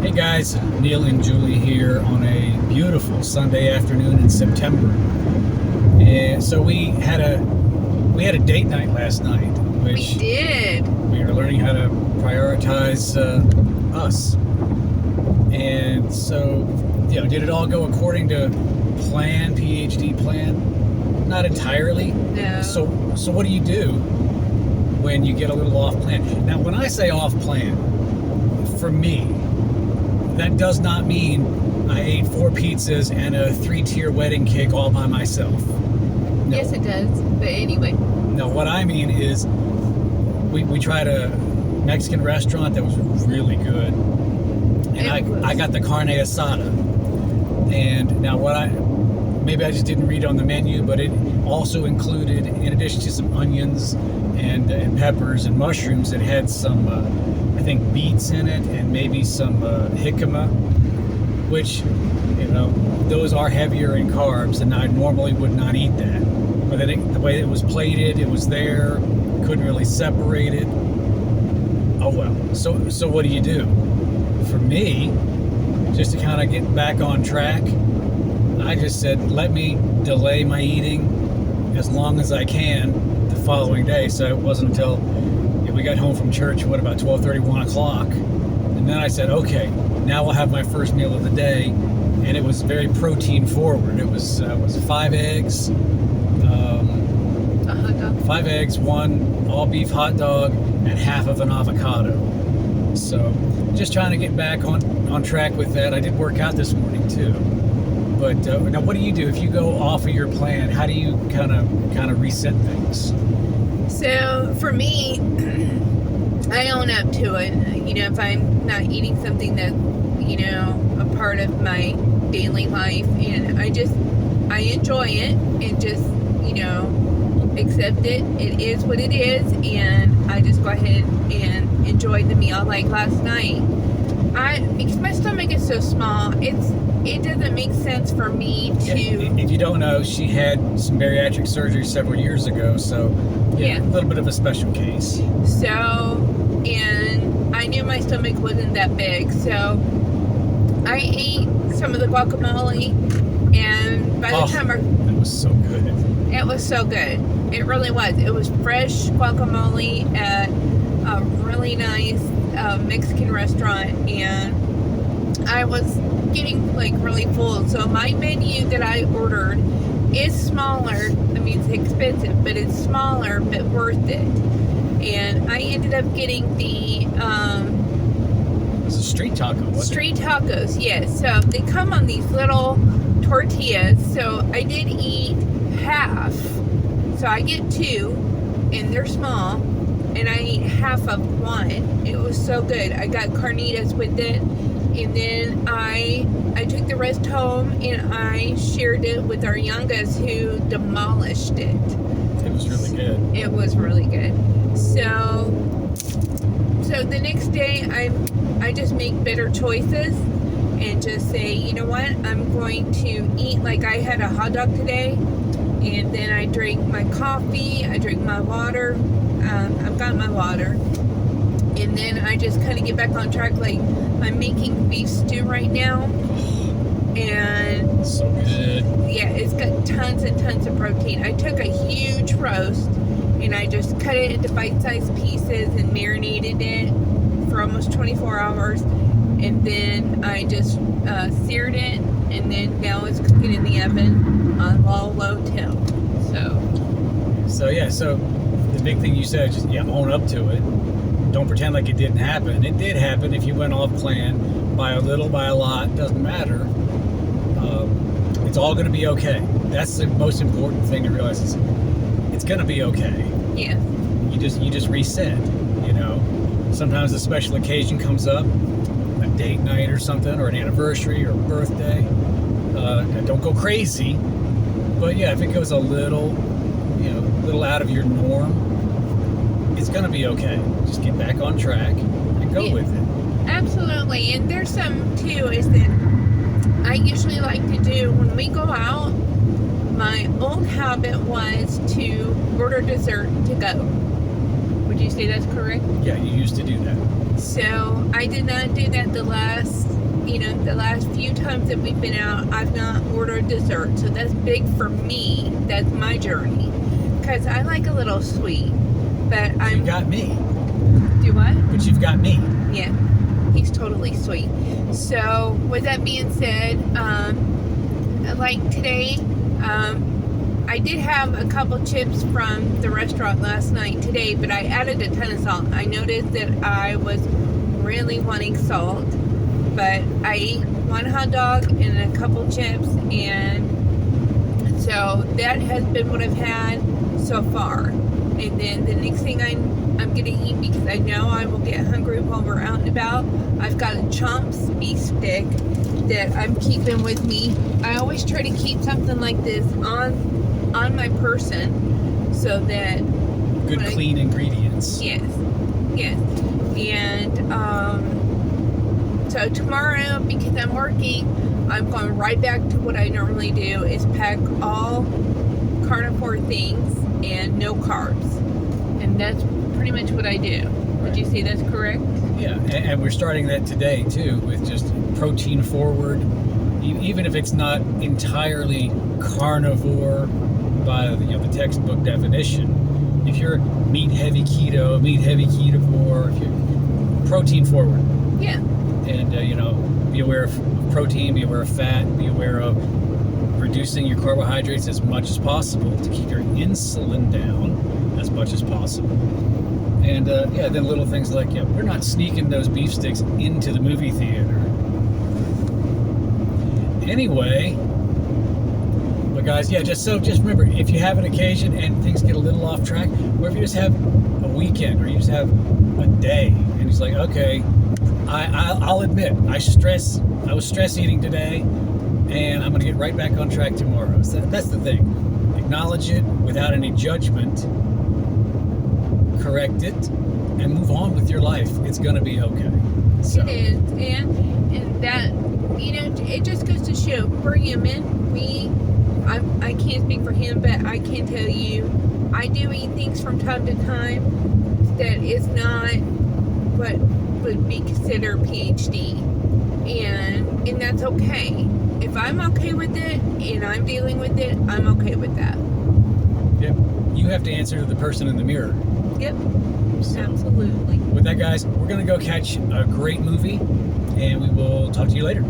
Hey guys, Neil and Julie here on a beautiful Sunday afternoon in September. And so we had a date night last night, which We did. we were learning how to prioritize us. And so, did it all go according to plan, PhD plan? Not entirely. No. So what do you do when you get a little off plan? Now, when I say off plan, for me, that does not mean I ate 4 pizzas and a 3-tier wedding cake all by myself. No. Yes, it does. But anyway. No, what I mean is we tried a Mexican restaurant that was really good. And I got the carne asada. And now maybe I just didn't read on the menu, but it also included, in addition to some onions and peppers and mushrooms, it had some, I think, beets in it and maybe some jicama, which, those are heavier in carbs, and I normally would not eat that. But then the way it was plated, it was there, couldn't really separate it. Oh well. So what do you do? For me, just to kind of get back on track, I just said, let me delay my eating as long as I can the following day. So it wasn't until we got home from church, about 12:30, 1 o'clock. And then I said, okay, now I'll have my first meal of the day. And it was very protein forward. It was 5 eggs, A hot dog. 5 eggs, 1 all beef hot dog, and half of an avocado. So just trying to get back on track with that. I did work out this morning too. But now, what do you do if you go off of your plan? How do you kind of reset things? So for me, I own up to it. If I'm not eating something that, a part of my daily life, and I enjoy it and just, accept it. It is what it is, and I just go ahead and enjoy the meal. Like last night, because my stomach is so small, it doesn't make sense for me to. If you don't know, she had some bariatric surgery several years ago, so a little bit of a special case. So, and I knew my stomach wasn't that big, so I ate some of the guacamole, and by the time it was so good. It was so good. It really was. It was fresh guacamole at a really nice Mexican restaurant, and I was getting really full. So my menu that I ordered is smaller. I mean, it's expensive, but it's smaller, but worth it. And I ended up getting the It's a street taco, wasn't it? Street tacos, yes. So they come on these little tortillas. So I did eat half. So I get 2, and they're small. And I ate half of 1. It was so good. I got carnitas with it. And then I took the rest home, and I shared it with our youngest, who demolished it. It was really good. It was really good. So the next day, I just make better choices and just say, you know what, I'm going to eat. Like I had a hot dog today, and then I drank my coffee, I drank my water. I've got my water. And then I just kind of get back on track. Like I'm making beef stew right now. And so good. Yeah, it's got tons and tons of protein. I took a huge roast, and I just cut it into bite-sized pieces and marinated it for almost 24 hours. And then I just seared it, and then now it's cooking in the oven on low temp. So the big thing you said is just own up to it. Don't pretend like it didn't happen. It did happen. If you went off plan by a little, by a lot, doesn't matter. It's all going to be okay. That's the most important thing to realize is it's going to be okay. Yeah. You just reset. Sometimes a special occasion comes up, a date night or something, or an anniversary or a birthday. Don't go crazy, but if it goes a little out of your norm, it's going to be okay. Just get back on track and go with it. Absolutely. And there's some too is that I usually like to do when we go out. My old habit was to order dessert to go. Would you say that's correct? Yeah, you used to do that. So I did not do that the last few times that we've been out. I've not ordered dessert, so that's big for me. That's my journey, because I like a little sweet. But You got me. Do what? But you've got me. Yeah, he's totally sweet. So with that being said, like today, I did have a couple chips from the restaurant last night today, but I added a ton of salt. I noticed that I was really wanting salt, but I ate one hot dog and a couple chips, and so that has been what I've had so far. And then the next thing I'm gonna eat, because I know I will get hungry while we're out and about, I've got a Chomps beef stick that I'm keeping with me. I always try to keep something like this on my person, so that Good clean ingredients. yes, and so tomorrow, because I'm working, I'm going right back to what I normally do, is pack all carnivore things and no carbs, and that's pretty much what I do. Would you say that's correct? Yeah, and we're starting that today too, with just protein forward. Even if it's not entirely carnivore by the textbook definition, if you're meat heavy keto, meat heavy ketovore, if you're protein forward, Yeah. and be aware of protein, be aware of fat, be aware of reducing your carbohydrates as much as possible to keep your insulin down as much as possible. And then little things like, we're not sneaking those beef sticks into the movie theater. Anyway, but guys, just remember, if you have an occasion and things get a little off track, or if you just have a weekend, or you just have a day, and it's like, okay, I'll admit, I was stress eating today, and I'm going to get right back on track tomorrow. So that's the thing. Acknowledge it without any judgment, correct it, and move on with your life. It's going to be okay. So. It is, and that, it just goes to show we're human. I can't speak for him, but I can tell you, I do eat things from time to time that is not what would be considered PhD, and that's okay. If I'm okay with it and I'm dealing with it, I'm okay with that. Yep. You have to answer to the person in the mirror. Yep. So, Absolutely. with that, guys, we're going to go catch a great movie, and we will talk to you later.